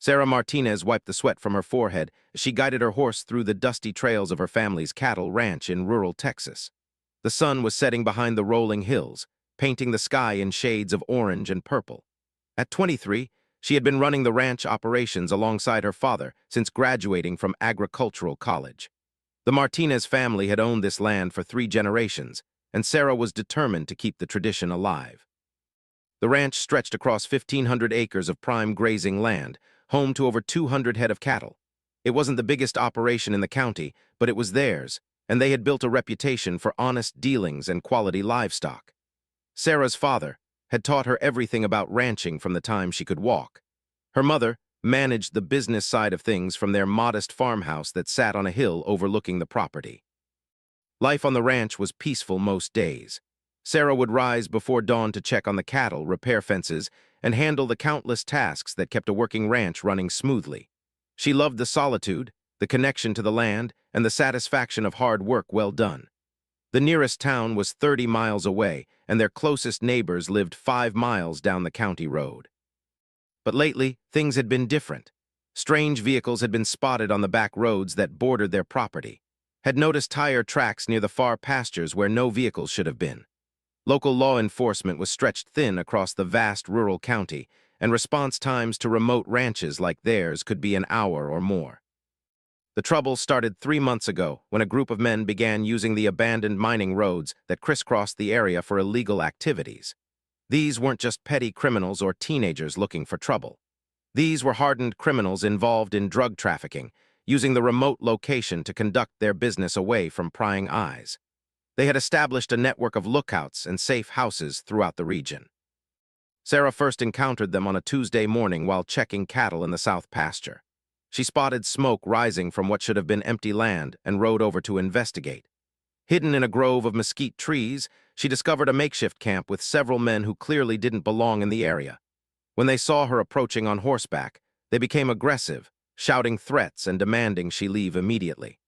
Sarah Martinez wiped the sweat from her forehead as she guided her horse through the dusty trails of her family's cattle ranch in rural Texas. The sun was setting behind the rolling hills, painting the sky in shades of orange and purple. At 23, she had been running the ranch operations alongside her father since graduating from agricultural college. The Martinez family had owned this land for 3 generations, and Sarah was determined to keep the tradition alive. The ranch stretched across 1,500 acres of prime grazing land, home to over 200 head of cattle. It wasn't the biggest operation in the county, but it was theirs, and they had built a reputation for honest dealings and quality livestock. Sarah's father had taught her everything about ranching from the time she could walk. Her mother managed the business side of things from their modest farmhouse that sat on a hill overlooking the property. Life on the ranch was peaceful most days. Sarah would rise before dawn to check on the cattle, repair fences, and handle the countless tasks that kept a working ranch running smoothly. She loved the solitude, the connection to the land, and the satisfaction of hard work well done. The nearest town was 30 miles away, and their closest neighbors lived 5 miles down the county road. But lately, things had been different. Strange vehicles had been spotted on the back roads that bordered their property. Had noticed tire tracks near the far pastures where no vehicles should have been. Local law enforcement was stretched thin across the vast rural county, and response times to remote ranches like theirs could be an hour or more. The trouble started 3 months ago when a group of men began using the abandoned mining roads that crisscrossed the area for illegal activities. These weren't just petty criminals or teenagers looking for trouble. These were hardened criminals involved in drug trafficking, using the remote location to conduct their business away from prying eyes. They had established a network of lookouts and safe houses throughout the region. Sarah first encountered them on a Tuesday morning while checking cattle in the south pasture. She spotted smoke rising from what should have been empty land and rode over to investigate. Hidden in a grove of mesquite trees, she discovered a makeshift camp with several men who clearly didn't belong in the area. When they saw her approaching on horseback, they became aggressive, shouting threats and demanding she leave immediately.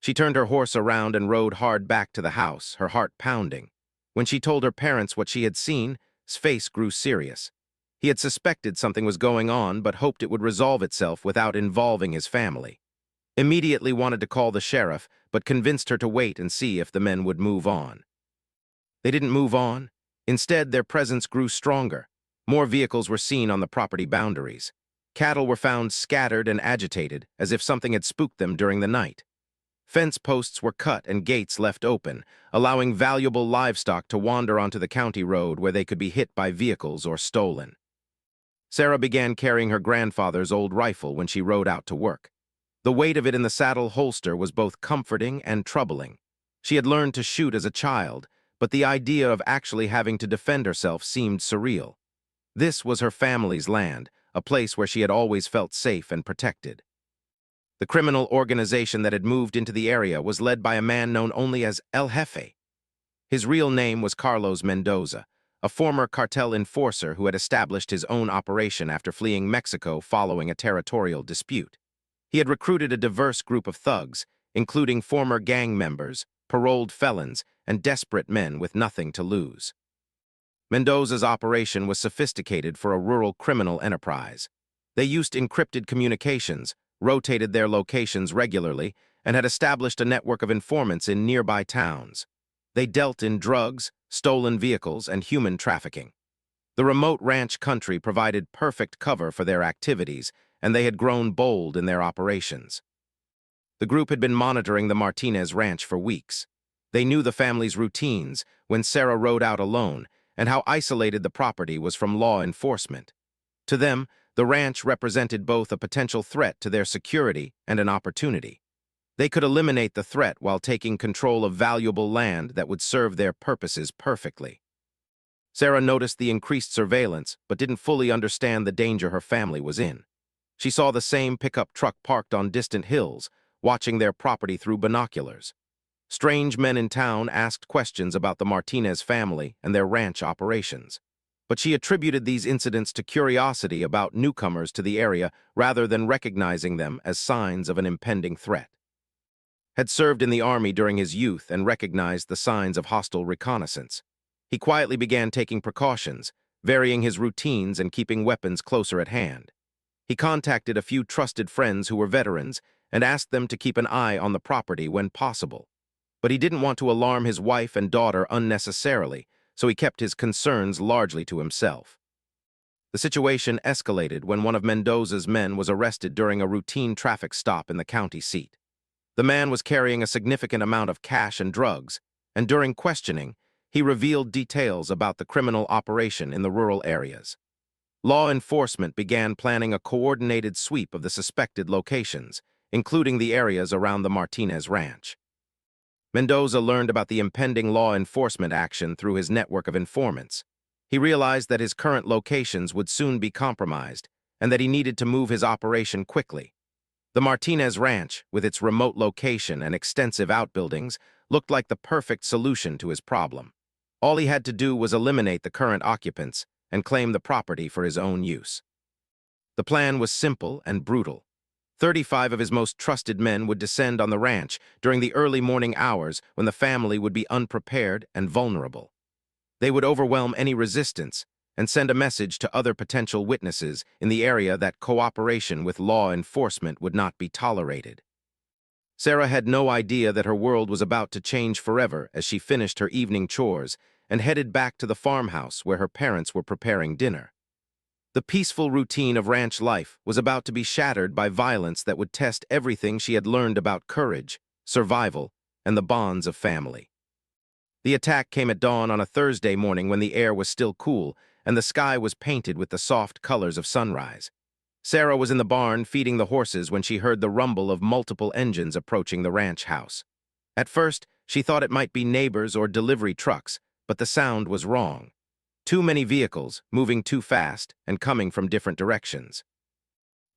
She turned her horse around and rode hard back to the house, her heart pounding. When she told her parents what she had seen, his face grew serious. He had suspected something was going on but hoped it would resolve itself without involving his family. Immediately wanted to call the sheriff, but convinced her to wait and see if the men would move on. They didn't move on. Instead, their presence grew stronger. More vehicles were seen on the property boundaries. Cattle were found scattered and agitated, as if something had spooked them during the night. Fence posts were cut and gates left open, allowing valuable livestock to wander onto the county road where they could be hit by vehicles or stolen. Sarah began carrying her grandfather's old rifle when she rode out to work. The weight of it in the saddle holster was both comforting and troubling. She had learned to shoot as a child, but the idea of actually having to defend herself seemed surreal. This was her family's land, a place where she had always felt safe and protected. The criminal organization that had moved into the area was led by a man known only as El Jefe. His real name was Carlos Mendoza, a former cartel enforcer who had established his own operation after fleeing Mexico following a territorial dispute. He had recruited a diverse group of thugs, including former gang members, paroled felons, and desperate men with nothing to lose. Mendoza's operation was sophisticated for a rural criminal enterprise. They used encrypted communications, rotated their locations regularly, and had established a network of informants in nearby towns. They dealt in drugs, stolen vehicles, and human trafficking. The remote ranch country provided perfect cover for their activities, and they had grown bold in their operations. The group had been monitoring the Martinez ranch for weeks. They knew the family's routines when Sarah rode out alone, and how isolated the property was from law enforcement. To them, the ranch represented both a potential threat to their security and an opportunity. They could eliminate the threat while taking control of valuable land that would serve their purposes perfectly. Sarah noticed the increased surveillance, but didn't fully understand the danger her family was in. She saw the same pickup truck parked on distant hills, watching their property through binoculars. Strange men in town asked questions about the Martinez family and their ranch operations. But she attributed these incidents to curiosity about newcomers to the area rather than recognizing them as signs of an impending threat. Had served in the army during his youth and recognized the signs of hostile reconnaissance. He quietly began taking precautions, varying his routines and keeping weapons closer at hand. He contacted a few trusted friends who were veterans and asked them to keep an eye on the property when possible. But he didn't want to alarm his wife and daughter unnecessarily, so he kept his concerns largely to himself. The situation escalated when one of Mendoza's men was arrested during a routine traffic stop in the county seat. The man was carrying a significant amount of cash and drugs, and during questioning, he revealed details about the criminal operation in the rural areas. Law enforcement began planning a coordinated sweep of the suspected locations, including the areas around the Martinez Ranch. Mendoza learned about the impending law enforcement action through his network of informants. He realized that his current locations would soon be compromised and that he needed to move his operation quickly. The Martinez Ranch, with its remote location and extensive outbuildings, looked like the perfect solution to his problem. All he had to do was eliminate the current occupants and claim the property for his own use. The plan was simple and brutal. 35 of his most trusted men would descend on the ranch during the early morning hours when the family would be unprepared and vulnerable. They would overwhelm any resistance and send a message to other potential witnesses in the area that cooperation with law enforcement would not be tolerated. Sarah had no idea that her world was about to change forever as she finished her evening chores and headed back to the farmhouse where her parents were preparing dinner. The peaceful routine of ranch life was about to be shattered by violence that would test everything she had learned about courage, survival, and the bonds of family. The attack came at dawn on a Thursday morning when the air was still cool and the sky was painted with the soft colors of sunrise. Sarah was in the barn feeding the horses when she heard the rumble of multiple engines approaching the ranch house. At first, she thought it might be neighbors or delivery trucks, but the sound was wrong. Too many vehicles, moving too fast and coming from different directions.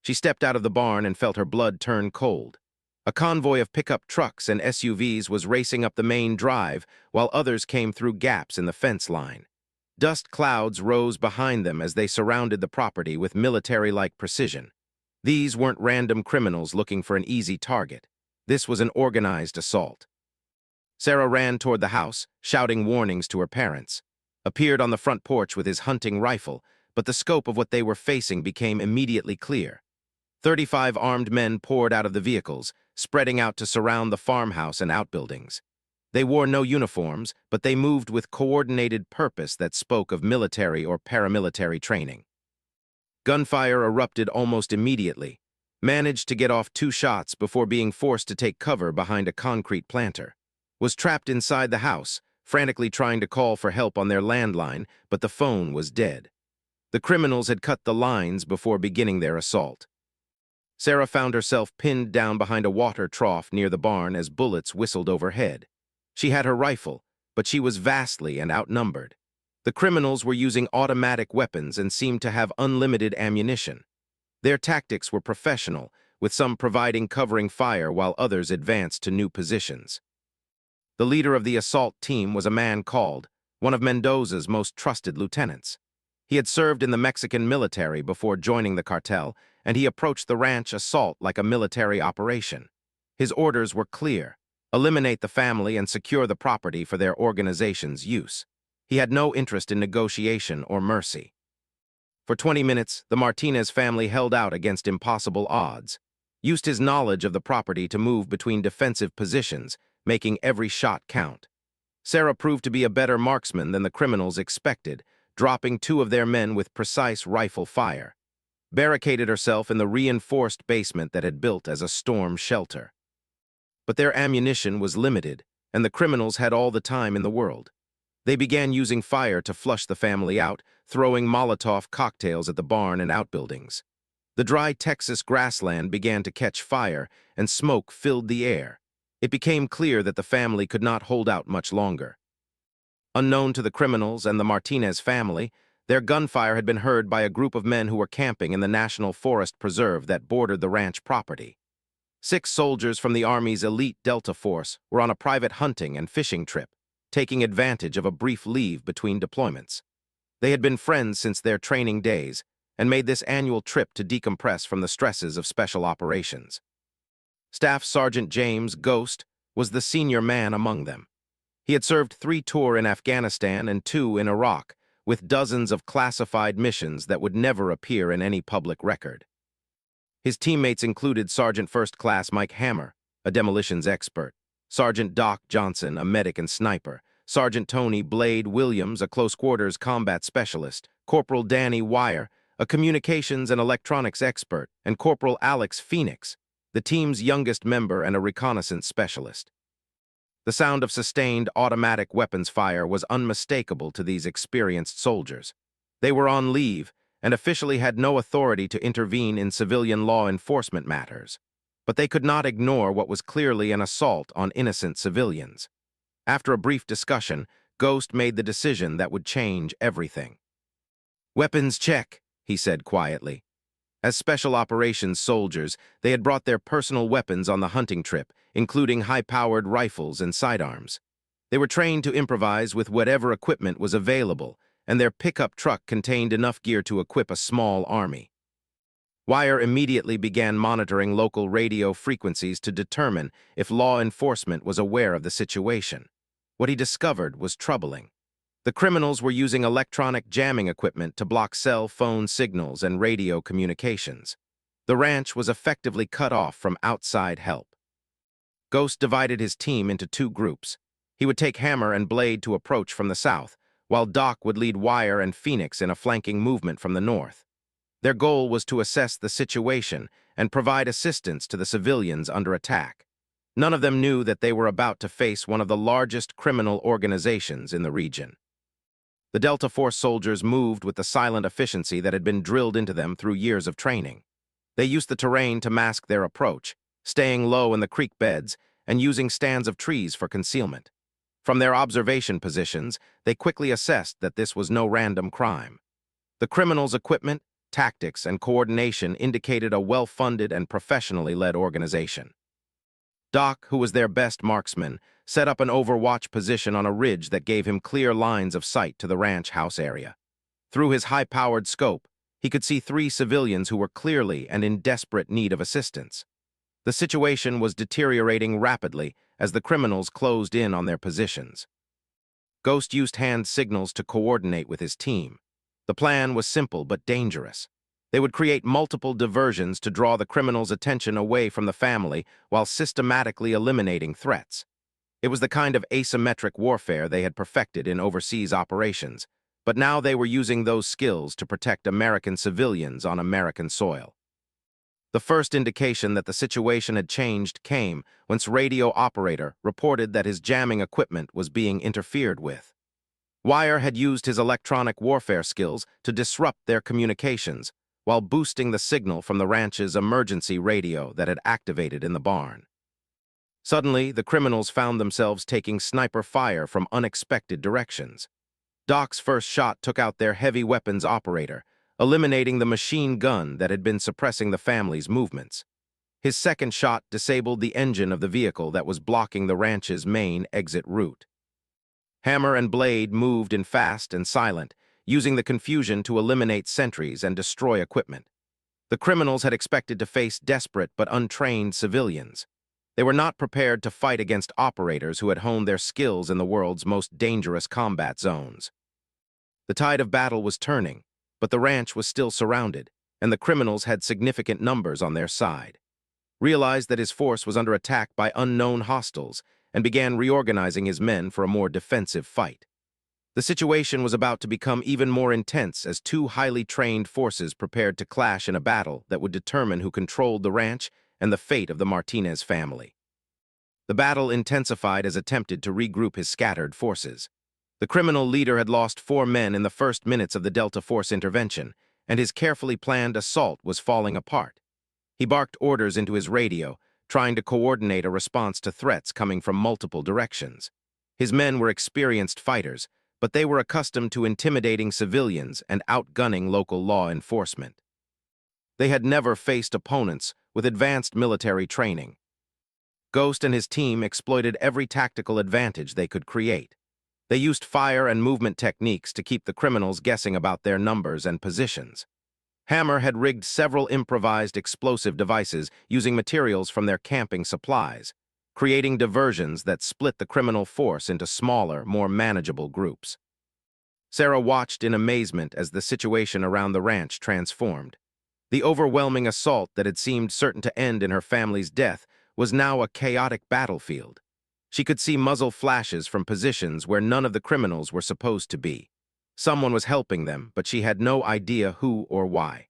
She stepped out of the barn and felt her blood turn cold. A convoy of pickup trucks and SUVs was racing up the main drive, while others came through gaps in the fence line. Dust clouds rose behind them as they surrounded the property with military-like precision. These weren't random criminals looking for an easy target. This was an organized assault. Sarah ran toward the house, shouting warnings to her parents. Appeared on the front porch with his hunting rifle, but the scope of what they were facing became immediately clear. 35 armed men poured out of the vehicles, spreading out to surround the farmhouse and outbuildings. They wore no uniforms, but they moved with coordinated purpose that spoke of military or paramilitary training. Gunfire erupted almost immediately, managed to get off 2 shots before being forced to take cover behind a concrete planter. Was trapped inside the house, frantically trying to call for help on their landline, but the phone was dead. The criminals had cut the lines before beginning their assault. Sarah found herself pinned down behind a water trough near the barn as bullets whistled overhead. She had her rifle, but she was vastly and outnumbered. The criminals were using automatic weapons and seemed to have unlimited ammunition. Their tactics were professional, with some providing covering fire while others advanced to new positions. The leader of the assault team was a man called, one of Mendoza's most trusted lieutenants. He had served in the Mexican military before joining the cartel, and he approached the ranch assault like a military operation. His orders were clear: eliminate the family and secure the property for their organization's use. He had no interest in negotiation or mercy. For 20 minutes, the Martinez family held out against impossible odds, used his knowledge of the property to move between defensive positions, making every shot count. Sarah proved to be a better marksman than the criminals expected, dropping 2 of their men with precise rifle fire. Barricaded herself in the reinforced basement that had built as a storm shelter. But their ammunition was limited, and the criminals had all the time in the world. They began using fire to flush the family out, throwing Molotov cocktails at the barn and outbuildings. The dry Texas grassland began to catch fire, and smoke filled the air. It became clear that the family could not hold out much longer. Unknown to the criminals and the Martinez family, their gunfire had been heard by a group of men who were camping in the National Forest Preserve that bordered the ranch property. 6 soldiers from the Army's elite Delta Force were on a private hunting and fishing trip, taking advantage of a brief leave between deployments. They had been friends since their training days and made this annual trip to decompress from the stresses of special operations. Staff Sergeant James Ghost was the senior man among them. He had served 3 tours in Afghanistan and 2 in Iraq, with dozens of classified missions that would never appear in any public record. His teammates included Sergeant First Class Mike Hammer, a demolitions expert, Sergeant Doc Johnson, a medic and sniper, Sergeant Tony Blade Williams, a close-quarters combat specialist, Corporal Danny Wire, a communications and electronics expert, and Corporal Alex Phoenix, the team's youngest member and a reconnaissance specialist. The sound of sustained automatic weapons fire was unmistakable to these experienced soldiers. They were on leave and officially had no authority to intervene in civilian law enforcement matters, but they could not ignore what was clearly an assault on innocent civilians. After a brief discussion, Ghost made the decision that would change everything. "Weapons check," he said quietly. As special operations soldiers, they had brought their personal weapons on the hunting trip, including high-powered rifles and sidearms. They were trained to improvise with whatever equipment was available, and their pickup truck contained enough gear to equip a small army. Wire immediately began monitoring local radio frequencies to determine if law enforcement was aware of the situation. What he discovered was troubling. The criminals were using electronic jamming equipment to block cell phone signals and radio communications. The ranch was effectively cut off from outside help. Ghost divided his team into two groups. He would take Hammer and Blade to approach from the south, while Doc would lead Wire and Phoenix in a flanking movement from the north. Their goal was to assess the situation and provide assistance to the civilians under attack. None of them knew that they were about to face one of the largest criminal organizations in the region. The Delta Force soldiers moved with the silent efficiency that had been drilled into them through years of training. They used the terrain to mask their approach, staying low in the creek beds and using stands of trees for concealment. From their observation positions, they quickly assessed that this was no random crime. The criminals' equipment, tactics, and coordination indicated a well-funded and professionally led organization. Doc, who was their best marksman, set up an overwatch position on a ridge that gave him clear lines of sight to the ranch house area. Through his high-powered scope, he could see 3 civilians who were clearly and in desperate need of assistance. The situation was deteriorating rapidly as the criminals closed in on their positions. Ghost used hand signals to coordinate with his team. The plan was simple but dangerous. They would create multiple diversions to draw the criminals' attention away from the family while systematically eliminating threats. It was the kind of asymmetric warfare they had perfected in overseas operations, but now they were using those skills to protect American civilians on American soil. The first indication that the situation had changed came when a radio operator reported that his jamming equipment was being interfered with. Wire had used his electronic warfare skills to disrupt their communications, while boosting the signal from the ranch's emergency radio that had activated in the barn. Suddenly, the criminals found themselves taking sniper fire from unexpected directions. Doc's first shot took out their heavy weapons operator, eliminating the machine gun that had been suppressing the family's movements. His second shot disabled the engine of the vehicle that was blocking the ranch's main exit route. Hammer and Blade moved in fast and silent, using the confusion to eliminate sentries and destroy equipment. The criminals had expected to face desperate but untrained civilians. They were not prepared to fight against operators who had honed their skills in the world's most dangerous combat zones. The tide of battle was turning, but the ranch was still surrounded, and the criminals had significant numbers on their side. Realized that his force was under attack by unknown hostiles, and began reorganizing his men for a more defensive fight. The situation was about to become even more intense as 2 highly trained forces prepared to clash in a battle that would determine who controlled the ranch and the fate of the Martinez family. The battle intensified as attempted to regroup his scattered forces. The criminal leader had lost 4 men in the first minutes of the Delta Force intervention, and his carefully planned assault was falling apart. He barked orders into his radio, trying to coordinate a response to threats coming from multiple directions. His men were experienced fighters, but they were accustomed to intimidating civilians and outgunning local law enforcement. They had never faced opponents with advanced military training. Ghost and his team exploited every tactical advantage they could create. They used fire and movement techniques to keep the criminals guessing about their numbers and positions. Hammer had rigged several improvised explosive devices using materials from their camping supplies, creating diversions that split the criminal force into smaller, more manageable groups. Sarah watched in amazement as the situation around the ranch transformed. The overwhelming assault that had seemed certain to end in her family's death was now a chaotic battlefield. She could see muzzle flashes from positions where none of the criminals were supposed to be. Someone was helping them, but she had no idea who or why.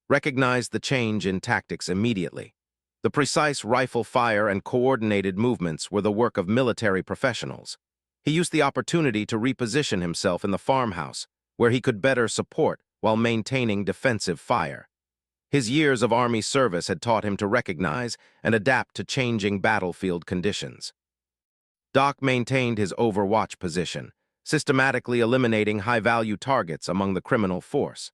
Recognized the change in tactics immediately. The precise rifle fire and coordinated movements were the work of military professionals. He used the opportunity to reposition himself in the farmhouse, where he could better support while maintaining defensive fire. His years of Army service had taught him to recognize and adapt to changing battlefield conditions. Doc maintained his overwatch position, systematically eliminating high-value targets among the criminal force.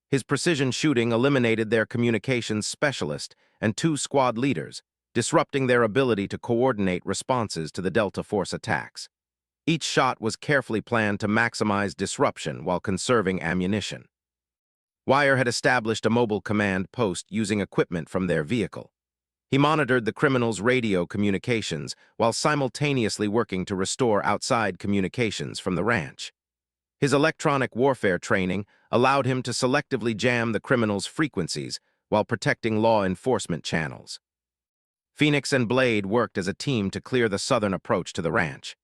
His precision shooting eliminated their communications specialist and 2 squad leaders, disrupting their ability to coordinate responses to the Delta Force attacks. Each shot was carefully planned to maximize disruption while conserving ammunition. Wire had established a mobile command post using equipment from their vehicle. He monitored the criminals' radio communications while simultaneously working to restore outside communications from the ranch. His electronic warfare training allowed him to selectively jam the criminals' frequencies while protecting law enforcement channels. Phoenix and Blade worked as a team to clear the southern approach to the ranch.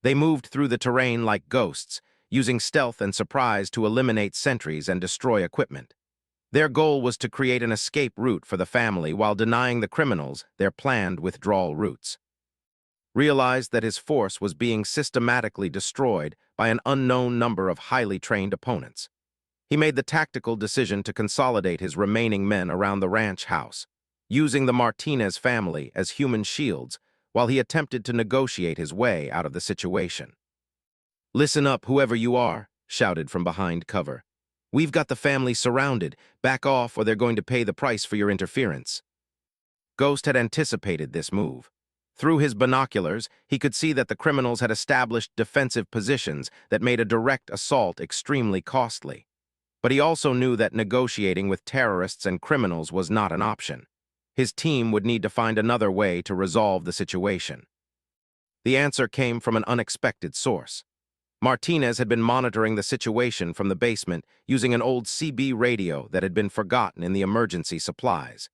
They moved through the terrain like ghosts, using stealth and surprise to eliminate sentries and destroy equipment. Their goal was to create an escape route for the family while denying the criminals their planned withdrawal routes. Realized that his force was being systematically destroyed by an unknown number of highly trained opponents. He made the tactical decision to consolidate his remaining men around the ranch house, using the Martinez family as human shields while he attempted to negotiate his way out of the situation. "Listen up, whoever you are," shouted from behind cover. "We've got the family surrounded. Back off or they're going to pay the price for your interference." Ghost had anticipated this move. Through his binoculars, he could see that the criminals had established defensive positions that made a direct assault extremely costly. But he also knew that negotiating with terrorists and criminals was not an option. His team would need to find another way to resolve the situation. The answer came from an unexpected source. Martinez had been monitoring the situation from the basement using an old CB radio that had been forgotten in the emergency supplies.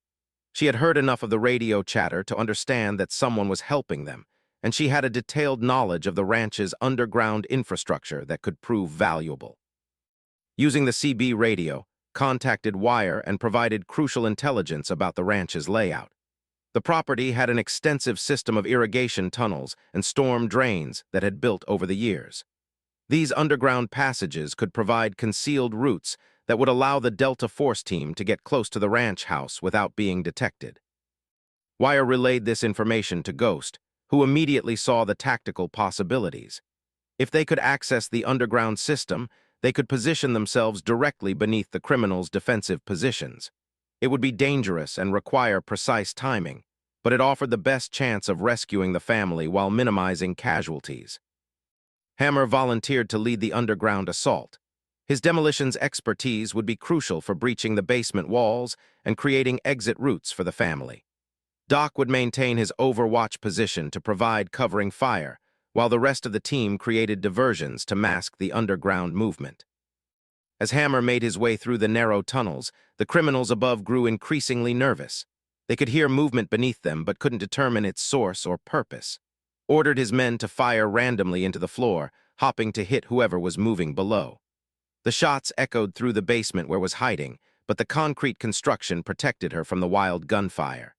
She had heard enough of the radio chatter to understand that someone was helping them, and she had a detailed knowledge of the ranch's underground infrastructure that could prove valuable. Using the CB radio, contacted Wire and provided crucial intelligence about the ranch's layout. The property had an extensive system of irrigation tunnels and storm drains that had built over the years. These underground passages could provide concealed routes that would allow the Delta Force team to get close to the ranch house without being detected. Wire relayed this information to Ghost, who immediately saw the tactical possibilities. If they could access the underground system, they could position themselves directly beneath the criminals' defensive positions. It would be dangerous and require precise timing, but it offered the best chance of rescuing the family while minimizing casualties. Hammer volunteered to lead the underground assault. His demolitions expertise would be crucial for breaching the basement walls and creating exit routes for the family. Doc would maintain his overwatch position to provide covering fire, while the rest of the team created diversions to mask the underground movement. As Hammer made his way through the narrow tunnels, the criminals above grew increasingly nervous. They could hear movement beneath them but couldn't determine its source or purpose. Ordered his men to fire randomly into the floor, hopping to hit whoever was moving below. The shots echoed through the basement where was hiding, but the concrete construction protected her from the wild gunfire.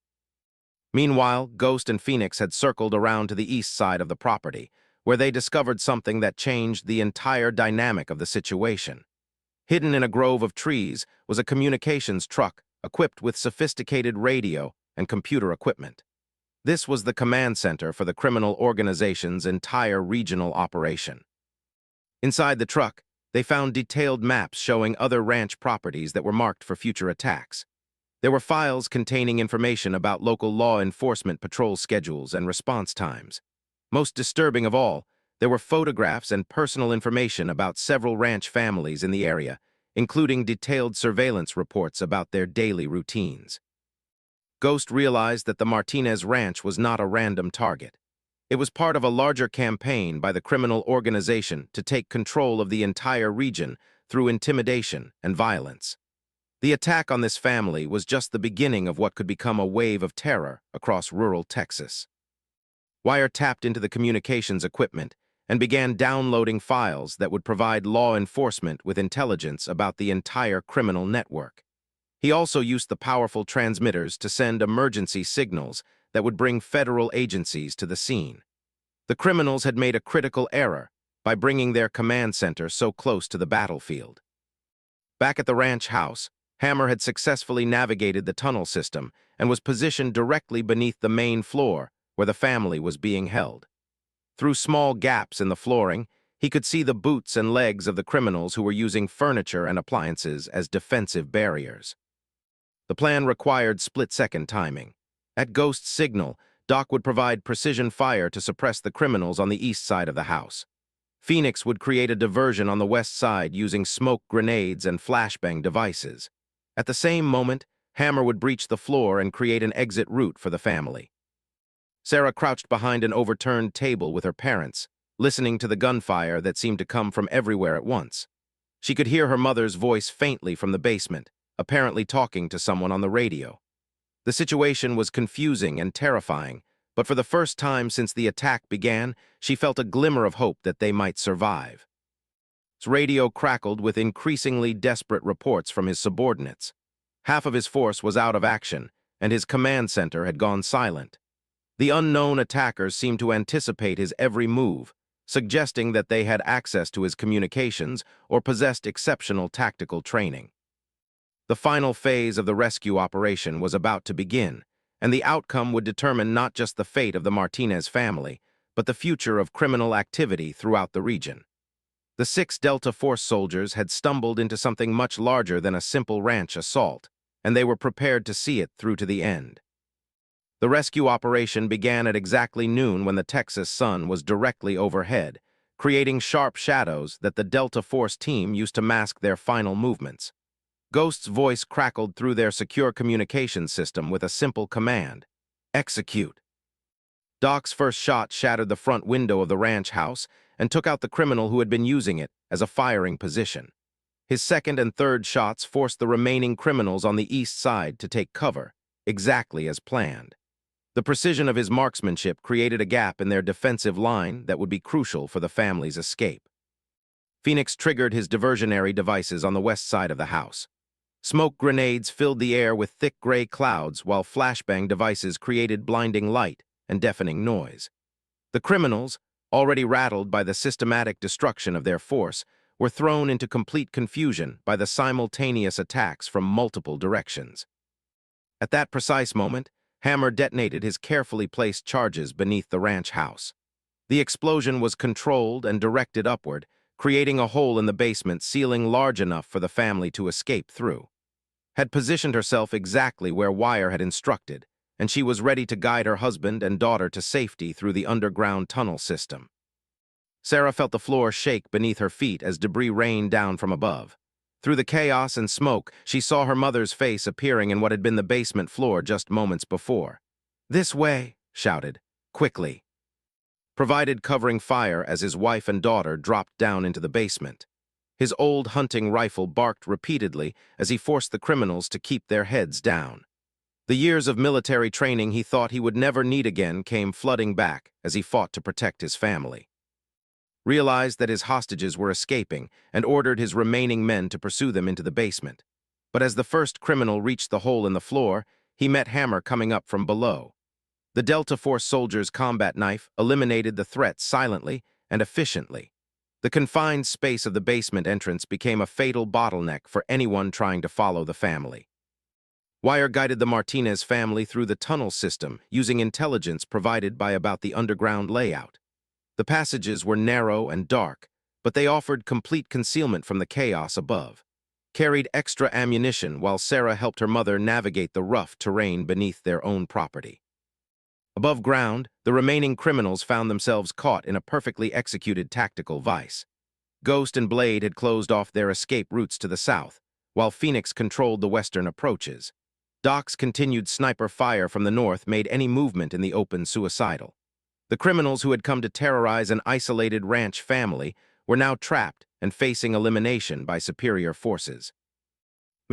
Meanwhile, Ghost and Phoenix had circled around to the east side of the property, where they discovered something that changed the entire dynamic of the situation. Hidden in a grove of trees was a communications truck equipped with sophisticated radio and computer equipment. This was the command center for the criminal organization's entire regional operation. Inside the truck, they found detailed maps showing other ranch properties that were marked for future attacks. There were files containing information about local law enforcement patrol schedules and response times. Most disturbing of all, there were photographs and personal information about several ranch families in the area, including detailed surveillance reports about their daily routines. Ghost realized that the Martinez Ranch was not a random target. It was part of a larger campaign by the criminal organization to take control of the entire region through intimidation and violence. The attack on this family was just the beginning of what could become a wave of terror across rural Texas. Wire tapped into the communications equipment and began downloading files that would provide law enforcement with intelligence about the entire criminal network. He also used the powerful transmitters to send emergency signals that would bring federal agencies to the scene. The criminals had made a critical error by bringing their command center so close to the battlefield. Back at the ranch house, Hammer had successfully navigated the tunnel system and was positioned directly beneath the main floor where the family was being held. Through small gaps in the flooring, he could see the boots and legs of the criminals who were using furniture and appliances as defensive barriers. The plan required split-second timing. At Ghost's signal, Doc would provide precision fire to suppress the criminals on the east side of the house. Phoenix would create a diversion on the west side using smoke grenades and flashbang devices. At the same moment, Hammer would breach the floor and create an exit route for the family. Sarah crouched behind an overturned table with her parents, listening to the gunfire that seemed to come from everywhere at once. She could hear her mother's voice faintly from the basement, apparently talking to someone on the radio. The situation was confusing and terrifying, but for the first time since the attack began, she felt a glimmer of hope that they might survive. His radio crackled with increasingly desperate reports from his subordinates. Half of his force was out of action, and his command center had gone silent. The unknown attackers seemed to anticipate his every move, suggesting that they had access to his communications or possessed exceptional tactical training. The final phase of the rescue operation was about to begin, and the outcome would determine not just the fate of the Martinez family, but the future of criminal activity throughout the region. The 6 Delta Force soldiers had stumbled into something much larger than a simple ranch assault, and they were prepared to see it through to the end. The rescue operation began at exactly noon when the Texas sun was directly overhead, creating sharp shadows that the Delta Force team used to mask their final movements. Ghost's voice crackled through their secure communications system with a simple command: execute. Doc's first shot shattered the front window of the ranch house and took out the criminal who had been using it as a firing position. His second and third shots forced the remaining criminals on the east side to take cover, exactly as planned. The precision of his marksmanship created a gap in their defensive line that would be crucial for the family's escape. Phoenix triggered his diversionary devices on the west side of the house. Smoke grenades filled the air with thick gray clouds, while flashbang devices created blinding light and deafening noise. The criminals, already rattled by the systematic destruction of their force, were thrown into complete confusion by the simultaneous attacks from multiple directions. At that precise moment, Hammer detonated his carefully placed charges beneath the ranch house. The explosion was controlled and directed upward, creating a hole in the basement ceiling large enough for the family to escape through. Had positioned herself exactly where Wire had instructed, and she was ready to guide her husband and daughter to safety through the underground tunnel system. Sarah felt the floor shake beneath her feet as debris rained down from above. Through the chaos and smoke, she saw her mother's face appearing in what had been the basement floor just moments before. "This way," shouted, quickly. Provided covering fire as his wife and daughter dropped down into the basement. His old hunting rifle barked repeatedly as he forced the criminals to keep their heads down. The years of military training he thought he would never need again came flooding back as he fought to protect his family. Realized that his hostages were escaping and ordered his remaining men to pursue them into the basement. But as the first criminal reached the hole in the floor, he met Hammer coming up from below. The Delta Force soldier's combat knife eliminated the threat silently and efficiently. The confined space of the basement entrance became a fatal bottleneck for anyone trying to follow the family. Wire guided the Martinez family through the tunnel system using intelligence provided by about the underground layout. The passages were narrow and dark, but they offered complete concealment from the chaos above. Carried extra ammunition while Sarah helped her mother navigate the rough terrain beneath their own property. Above ground, the remaining criminals found themselves caught in a perfectly executed tactical vice. Ghost and Blade had closed off their escape routes to the south, while Phoenix controlled the western approaches. Doc's continued sniper fire from the north made any movement in the open suicidal. The criminals who had come to terrorize an isolated ranch family were now trapped and facing elimination by superior forces.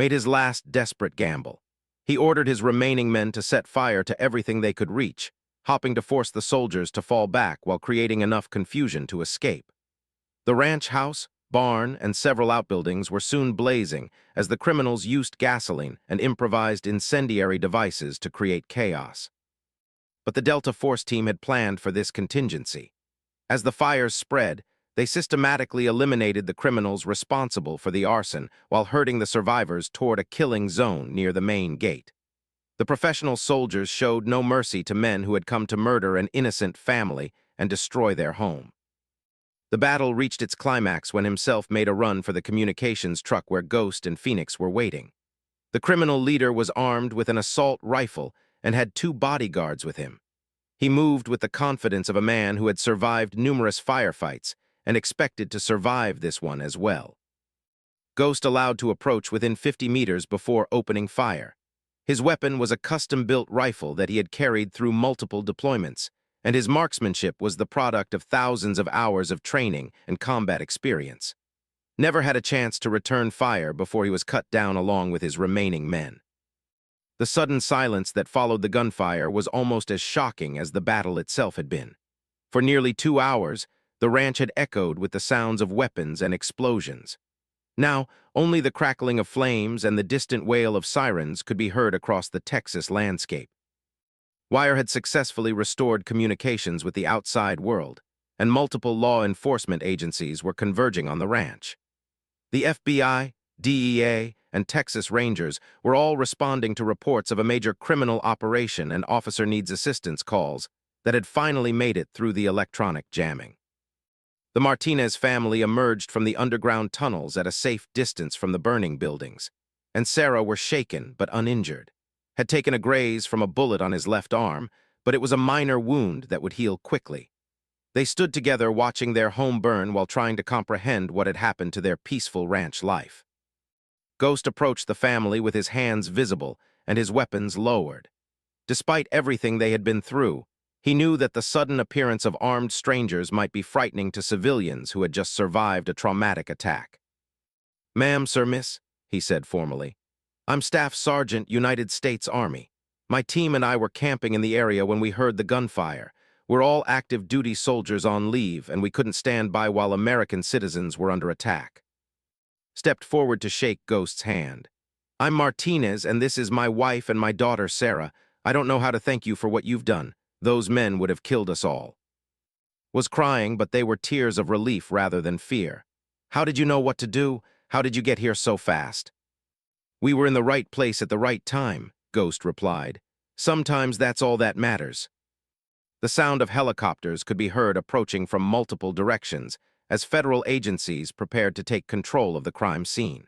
made his last desperate gamble. He ordered his remaining men to set fire to everything they could reach, hoping to force the soldiers to fall back while creating enough confusion to escape. The ranch house, barn, and several outbuildings were soon blazing as the criminals used gasoline and improvised incendiary devices to create chaos. But the Delta Force team had planned for this contingency. As the fires spread, they systematically eliminated the criminals responsible for the arson while herding the survivors toward a killing zone near the main gate. The professional soldiers showed no mercy to men who had come to murder an innocent family and destroy their home. The battle reached its climax when himself made a run for the communications truck where Ghost and Phoenix were waiting. The criminal leader was armed with an assault rifle and had 2 bodyguards with him. He moved with the confidence of a man who had survived numerous firefights and expected to survive this one as well. Ghost allowed to approach within 50 meters before opening fire. His weapon was a custom-built rifle that he had carried through multiple deployments, and his marksmanship was the product of thousands of hours of training and combat experience. Never had a chance to return fire before he was cut down along with his remaining men. The sudden silence that followed the gunfire was almost as shocking as the battle itself had been. For nearly 2 hours, the ranch had echoed with the sounds of weapons and explosions. Now, only the crackling of flames and the distant wail of sirens could be heard across the Texas landscape. Wire had successfully restored communications with the outside world, and multiple law enforcement agencies were converging on the ranch. The FBI, DEA, and Texas Rangers were all responding to reports of a major criminal operation and officer needs assistance calls that had finally made it through the electronic jamming. The Martinez family emerged from the underground tunnels at a safe distance from the burning buildings, and Sarah were shaken but uninjured. Had taken a graze from a bullet on his left arm, but it was a minor wound that would heal quickly. They stood together watching their home burn while trying to comprehend what had happened to their peaceful ranch life. Ghost approached the family with his hands visible and his weapons lowered. Despite everything they had been through, he knew that the sudden appearance of armed strangers might be frightening to civilians who had just survived a traumatic attack. "Ma'am, sir, miss," he said formally. "I'm Staff Sergeant, United States Army. My team and I were camping in the area when we heard the gunfire. We're all active duty soldiers on leave, and we couldn't stand by while American citizens were under attack." Stepped forward to shake Ghost's hand. "I'm Martinez, and this is my wife and my daughter, Sarah. I don't know how to thank you for what you've done. Those men would have killed us all." Was crying, but they were tears of relief rather than fear. "How did you know what to do? How did you get here so fast?" "We were in the right place at the right time," Ghost replied. "Sometimes that's all that matters." The sound of helicopters could be heard approaching from multiple directions as federal agencies prepared to take control of the crime scene.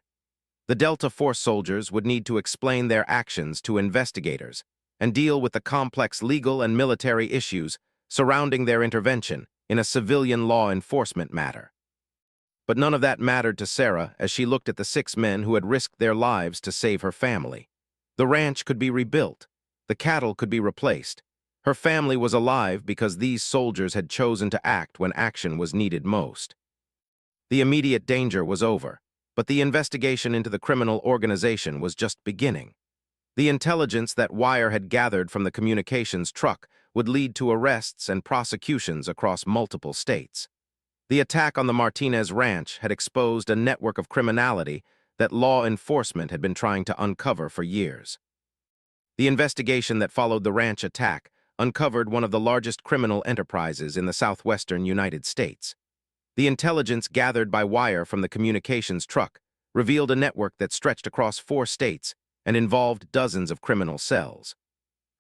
The Delta Force soldiers would need to explain their actions to investigators and deal with the complex legal and military issues surrounding their intervention in a civilian law enforcement matter. But none of that mattered to Sarah as she looked at the 6 men who had risked their lives to save her family. The ranch could be rebuilt. The cattle could be replaced. Her family was alive because these soldiers had chosen to act when action was needed most. The immediate danger was over, but the investigation into the criminal organization was just beginning. The intelligence that Wire had gathered from the communications truck would lead to arrests and prosecutions across multiple states. The attack on the Martinez ranch had exposed a network of criminality that law enforcement had been trying to uncover for years. The investigation that followed the ranch attack uncovered one of the largest criminal enterprises in the southwestern United States. The intelligence gathered by Wire from the communications truck revealed a network that stretched across 4 states and involved dozens of criminal cells.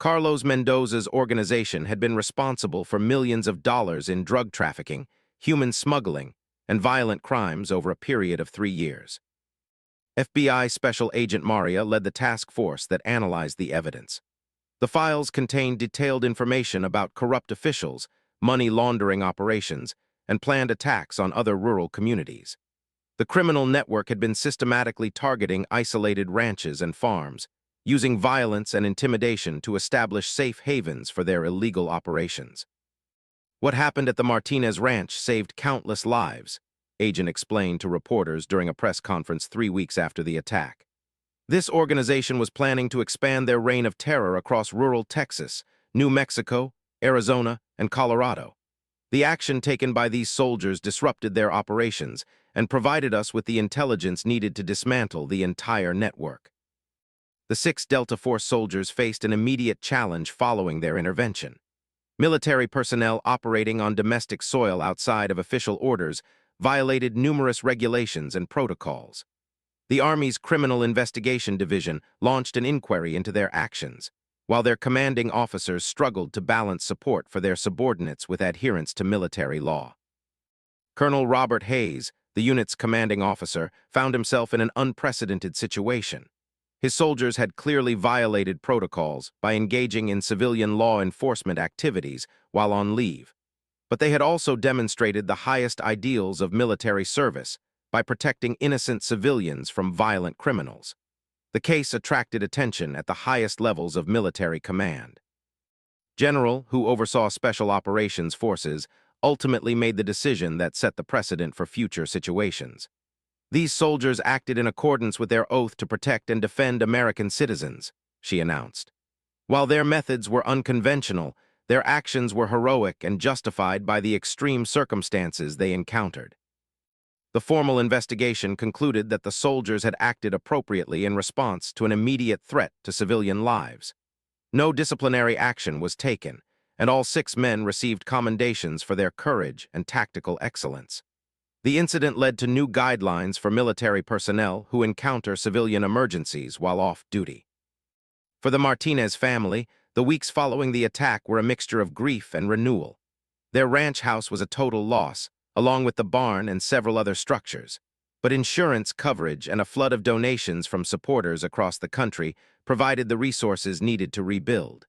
Carlos Mendoza's organization had been responsible for millions of dollars in drug trafficking, human smuggling, and violent crimes over a period of 3 years. FBI Special Agent Maria led the task force that analyzed the evidence. The files contained detailed information about corrupt officials, money laundering operations, and planned attacks on other rural communities. The criminal network had been systematically targeting isolated ranches and farms, using violence and intimidation to establish safe havens for their illegal operations. "What happened at the Martinez Ranch saved countless lives," Agent explained to reporters during a press conference 3 weeks after the attack. This organization was planning to expand their reign of terror across rural Texas, New Mexico, Arizona, and Colorado. The action taken by these soldiers disrupted their operations and provided us with the intelligence needed to dismantle the entire network. The 6 Delta Force soldiers faced an immediate challenge following their intervention. Military personnel operating on domestic soil outside of official orders violated numerous regulations and protocols. The Army's Criminal Investigation Division launched an inquiry into their actions, while their commanding officers struggled to balance support for their subordinates with adherence to military law. Colonel Robert Hayes, the unit's commanding officer, found himself in an unprecedented situation. His soldiers had clearly violated protocols by engaging in civilian law enforcement activities while on leave, but they had also demonstrated the highest ideals of military service by protecting innocent civilians from violent criminals. The case attracted attention at the highest levels of military command. General, who oversaw Special Operations Forces, ultimately made the decision that set the precedent for future situations. These soldiers acted in accordance with their oath to protect and defend American citizens, she announced. While their methods were unconventional, their actions were heroic and justified by the extreme circumstances they encountered. The formal investigation concluded that the soldiers had acted appropriately in response to an immediate threat to civilian lives. No disciplinary action was taken, and all 6 men received commendations for their courage and tactical excellence. The incident led to new guidelines for military personnel who encounter civilian emergencies while off duty. For the Martinez family, the weeks following the attack were a mixture of grief and renewal. Their ranch house was a total loss, along with the barn and several other structures, but insurance coverage and a flood of donations from supporters across the country provided the resources needed to rebuild.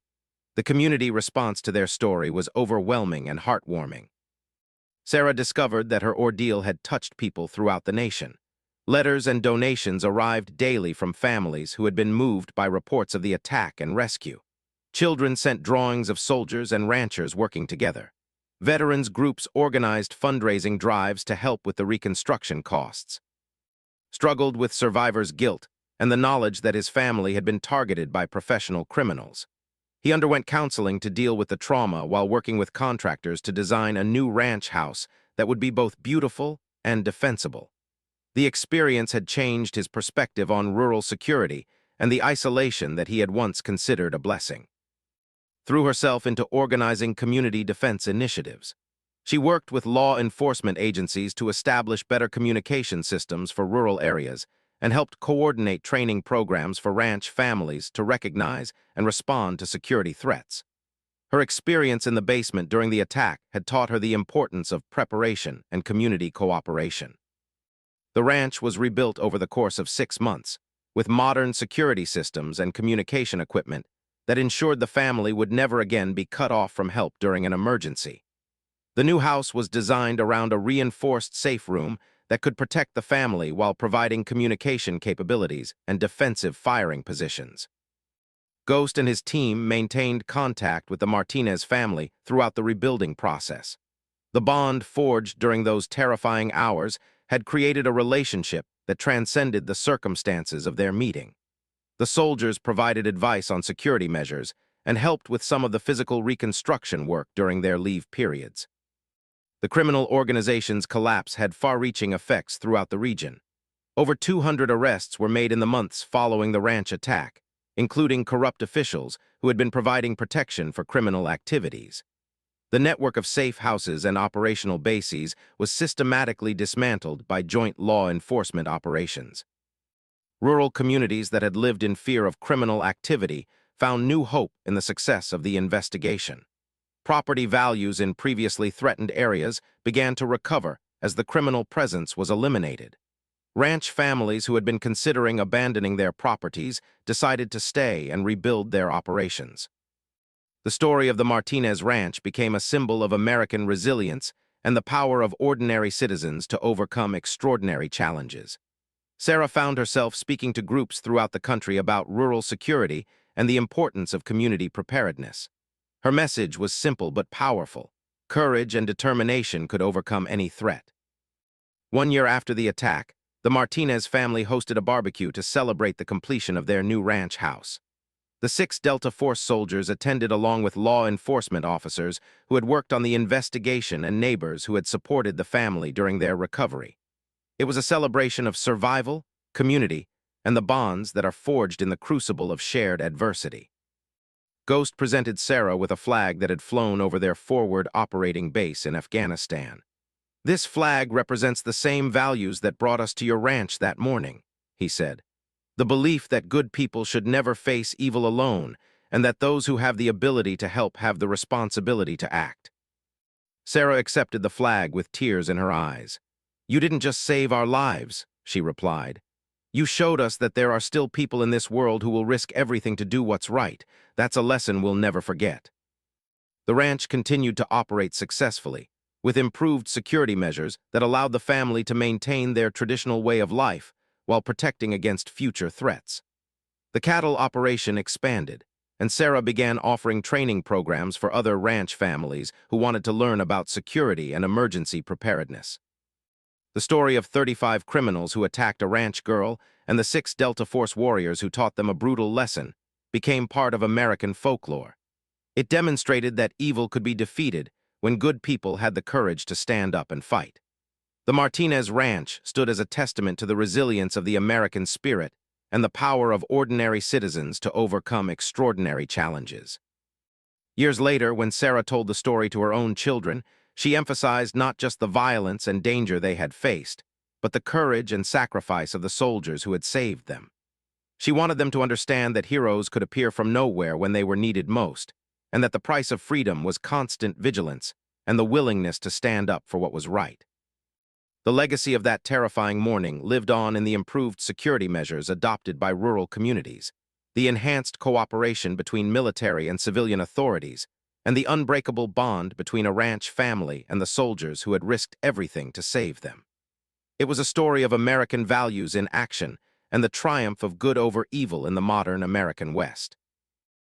The community response to their story was overwhelming and heartwarming. Sarah discovered that her ordeal had touched people throughout the nation. Letters and donations arrived daily from families who had been moved by reports of the attack and rescue. Children sent drawings of soldiers and ranchers working together. Veterans groups organized fundraising drives to help with the reconstruction costs. Struggled with survivor's guilt and the knowledge that his family had been targeted by professional criminals. He underwent counseling to deal with the trauma while working with contractors to design a new ranch house that would be both beautiful and defensible. The experience had changed his perspective on rural security and the isolation that he had once considered a blessing. Threw herself into organizing community defense initiatives. She worked with law enforcement agencies to establish better communication systems for rural areas and helped coordinate training programs for ranch families to recognize and respond to security threats. Her experience in the basement during the attack had taught her the importance of preparation and community cooperation. The ranch was rebuilt over the course of 6 months, with modern security systems and communication equipment that ensured the family would never again be cut off from help during an emergency. The new house was designed around a reinforced safe room that could protect the family while providing communication capabilities and defensive firing positions. Ghost and his team maintained contact with the Martinez family throughout the rebuilding process. The bond forged during those terrifying hours had created a relationship that transcended the circumstances of their meeting. The soldiers provided advice on security measures and helped with some of the physical reconstruction work during their leave periods. The criminal organization's collapse had far-reaching effects throughout the region. Over 200 arrests were made in the months following the ranch attack, including corrupt officials who had been providing protection for criminal activities. The network of safe houses and operational bases was systematically dismantled by joint law enforcement operations. Rural communities that had lived in fear of criminal activity found new hope in the success of the investigation. Property values in previously threatened areas began to recover as the criminal presence was eliminated. Ranch families who had been considering abandoning their properties decided to stay and rebuild their operations. The story of the Martinez Ranch became a symbol of American resilience and the power of ordinary citizens to overcome extraordinary challenges. Sarah found herself speaking to groups throughout the country about rural security and the importance of community preparedness. Her message was simple but powerful. Courage and determination could overcome any threat. 1 year after the attack, The Martinez family hosted a barbecue to celebrate the completion of their new ranch house. The 6 Delta Force soldiers attended along with law enforcement officers who had worked on the investigation and neighbors who had supported the family during their recovery. It was a celebration of survival, community, and the bonds that are forged in the crucible of shared adversity. Ghost presented Sarah with a flag that had flown over their forward operating base in Afghanistan. "This flag represents the same values that brought us to your ranch that morning," he said. "The belief that good people should never face evil alone, and that those who have the ability to help have the responsibility to act." Sarah accepted the flag with tears in her eyes. "You didn't just save our lives," she replied. "You showed us that there are still people in this world who will risk everything to do what's right. That's a lesson we'll never forget." The ranch continued to operate successfully, with improved security measures that allowed the family to maintain their traditional way of life while protecting against future threats. The cattle operation expanded, and Sarah began offering training programs for other ranch families who wanted to learn about security and emergency preparedness. The story of 35 criminals who attacked a ranch girl and the 6 Delta Force warriors who taught them a brutal lesson became part of American folklore. It demonstrated that evil could be defeated when good people had the courage to stand up and fight. The Martinez Ranch stood as a testament to the resilience of the American spirit and the power of ordinary citizens to overcome extraordinary challenges. Years later, when Sarah told the story to her own children, she emphasized not just the violence and danger they had faced, but the courage and sacrifice of the soldiers who had saved them. She wanted them to understand that heroes could appear from nowhere when they were needed most, and that the price of freedom was constant vigilance and the willingness to stand up for what was right. The legacy of that terrifying morning lived on in the improved security measures adopted by rural communities, the enhanced cooperation between military and civilian authorities, and the unbreakable bond between a ranch family and the soldiers who had risked everything to save them. It was a story of American values in action and the triumph of good over evil in the modern American West.